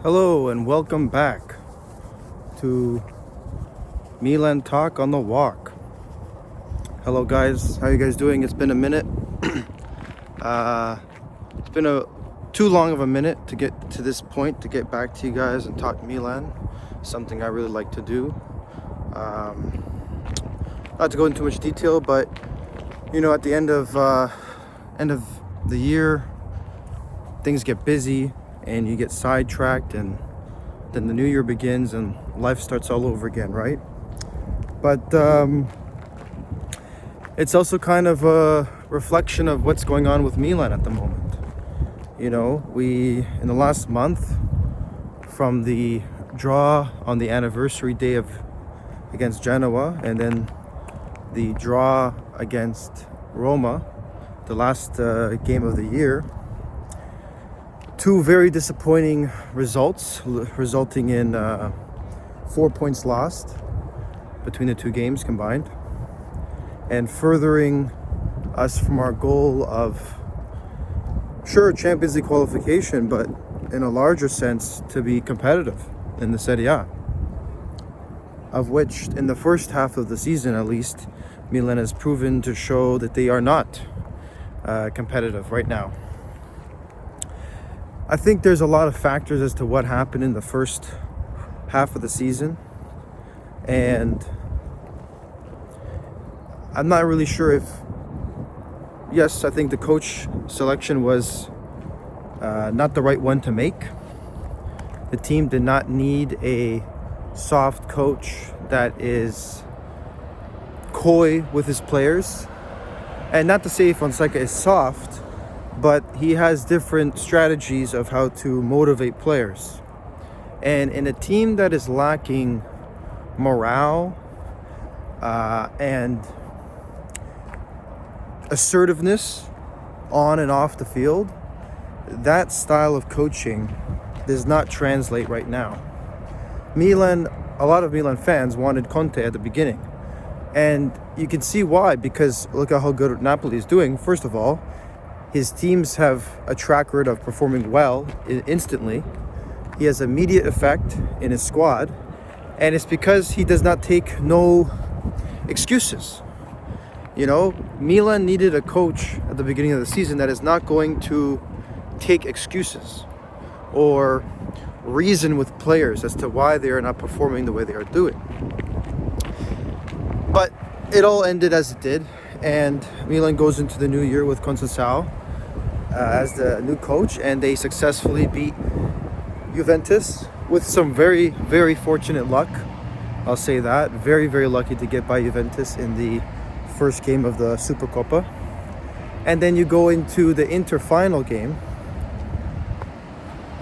Hello and welcome back to Milan Talk on the Walk. Hello guys, how you guys doing? It's been a minute. It's been too long of a minute to get to this point, to get back to you guys and talk Milan. Something I really like to do. Not to go into too much detail, but at the end of the year, things get busy and you get sidetracked, and then the new year begins and life starts all over again, right? But it's also kind of a reflection of what's going on with Milan at the moment. We, in the last month, from the draw on the anniversary day against Genoa, and then the draw against Roma, the last game of the year, two very disappointing results, resulting in 4 points lost between the two games combined, and furthering us from our goal of, Champions League qualification, but in a larger sense, to be competitive in the Serie A, of which in the first half of the season at least, Milan has proven to show that they are not competitive right now. I think there's a lot of factors as to what happened in the first half of the season, and I'm not really sure if, yes, I think the coach selection was not the right one to make. The team did not need a soft coach that is coy with his players, and not to say Fonseca is soft, but he has different strategies of how to motivate players. And in a team that is lacking morale and assertiveness on and off the field, that style of coaching does not translate right now. A lot of Milan fans wanted Conte at the beginning. And you can see why, because look at how good Napoli is doing. First of all, his teams have a track record of performing well instantly. He has immediate effect in his squad, and it's because he does not take no excuses. Milan needed a coach at the beginning of the season that is not going to take excuses or reason with players as to why they are not performing the way they are doing. But it all ended as it did, and Milan goes into the new year with Conceição as the new coach, and they successfully beat Juventus with some very, very fortunate luck. I'll say that. Very, very lucky to get by Juventus in the first game of the Supercoppa. And then you go into the Inter-final game,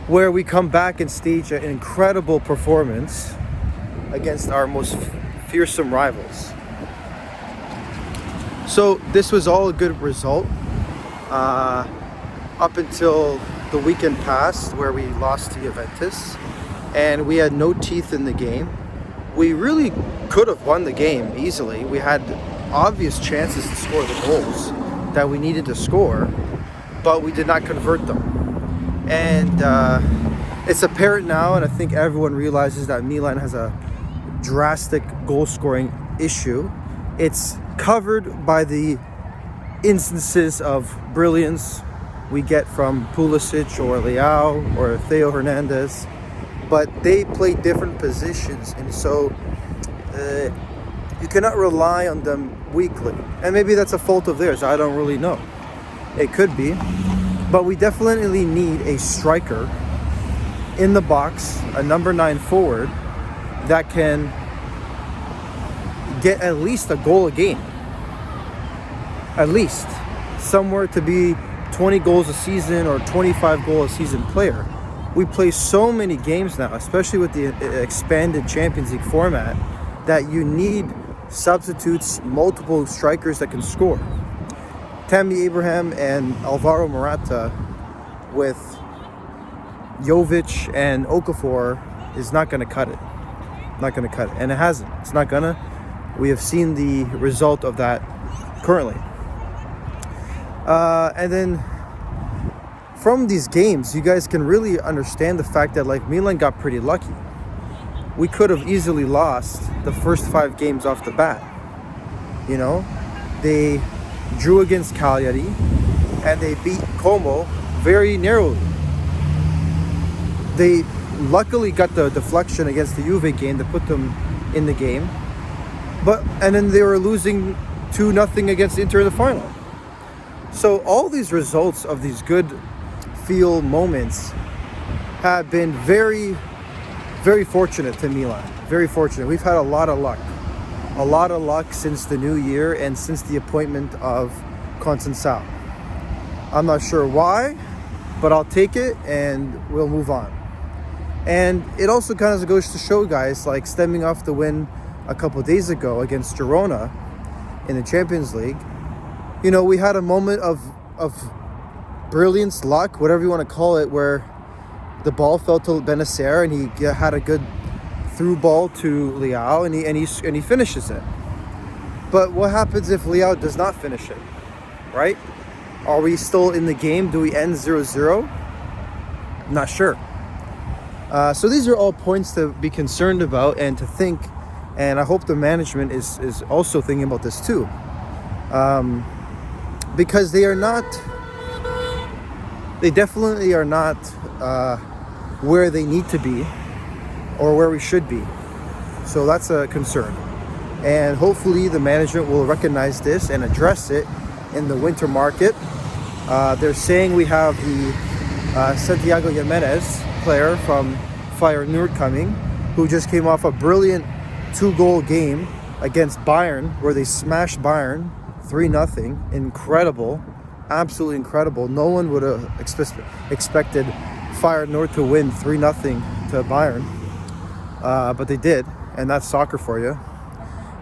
where we come back and stage an incredible performance against our most fearsome rivals. So this was all a good result up until the weekend passed, where we lost to Juventus and we had no teeth in the game. We really could have won the game easily. We had obvious chances to score the goals that we needed to score, but we did not convert them. And it's apparent now, and I think everyone realizes that Milan has a drastic goal scoring issue. It's covered by the instances of brilliance we get from Pulisic or Leao or Theo Hernandez, but they play different positions, and so you cannot rely on them weekly. And maybe that's a fault of theirs, I don't really know. It could be, but we definitely need a striker in the box, a number 9 forward that can get at least a goal a game. At least somewhere to be 20 goals a season or 25 goal a season player. We play so many games now, especially with the expanded Champions League format, that you need substitutes, multiple strikers that can score. Tammy Abraham and Alvaro Morata with Jovic and Okafor is not going to cut it. Not going to cut it. And it hasn't. It's not going to. We have seen the result of that currently. And then from these games, you guys can really understand the fact that like Milan got pretty lucky. We could have easily lost the first 5 games off the bat. You know, they drew against Cagliari and they beat Como very narrowly. They luckily got the deflection against the Juve game to put them in the game. And then they were losing 2-0 against Inter in the final. So all these results of these good feel moments have been very, very fortunate to Milan. Very fortunate. We've had a lot of luck. A lot of luck since the new year and since the appointment of Conceição. I'm not sure why, but I'll take it and we'll move on. And it also kind of goes to show, guys, like stemming off the win a couple days ago against Girona in the Champions League, you know, we had a moment of brilliance, luck, whatever you want to call it, where the ball fell to Benacer and he had a good through ball to Leao and he finishes it. But what happens if Leao does not finish it, right? Are we still in the game? Do we end 0-0? Not sure. So these are all points to be concerned about and to think, and I hope the management is also thinking about this too. Because they definitely are not where they need to be or where we should be. So that's a concern. And hopefully the management will recognize this and address it in the winter market. They're saying we have the Santiago Jimenez player from Feyenoord coming, who just came off a brilliant 2-goal game against Bayern, where they smashed Bayern 3-0. Incredible, absolutely incredible. No one would have expected Feyenoord to win 3-0 to Bayern, but they did, and that's soccer for you.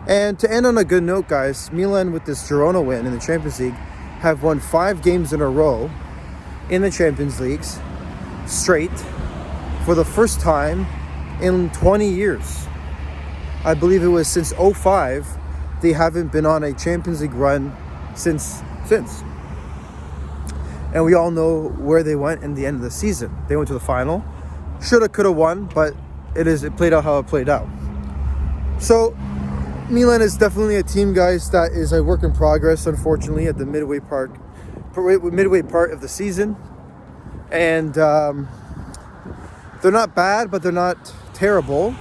And to end on a good note, guys, Milan with this Girona win in the Champions League have won 5 games in a row in the Champions Leagues straight for the first time in 20 years. I believe it was since 2005 they haven't been on a Champions League run since. And we all know where they went in the end of the season. They went to the final. Shoulda, coulda won, but it played out how it played out. So Milan is definitely a team, guys, that is a work in progress, unfortunately, at the midway part of the season. And they're not bad, but they're not terrible.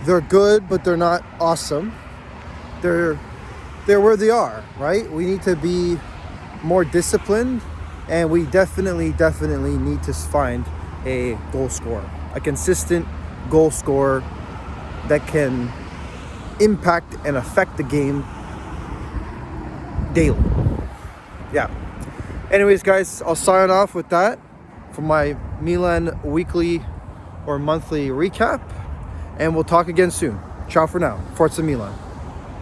They're good, but they're not awesome. They're where they are, right? We need to be more disciplined, and we definitely need to find a goal scorer, a consistent goal scorer that can impact and affect the game daily. Yeah. Anyways, guys, I'll sign off with that for my Milan weekly or monthly recap, and we'll talk again soon. Ciao for now. Forza Milan.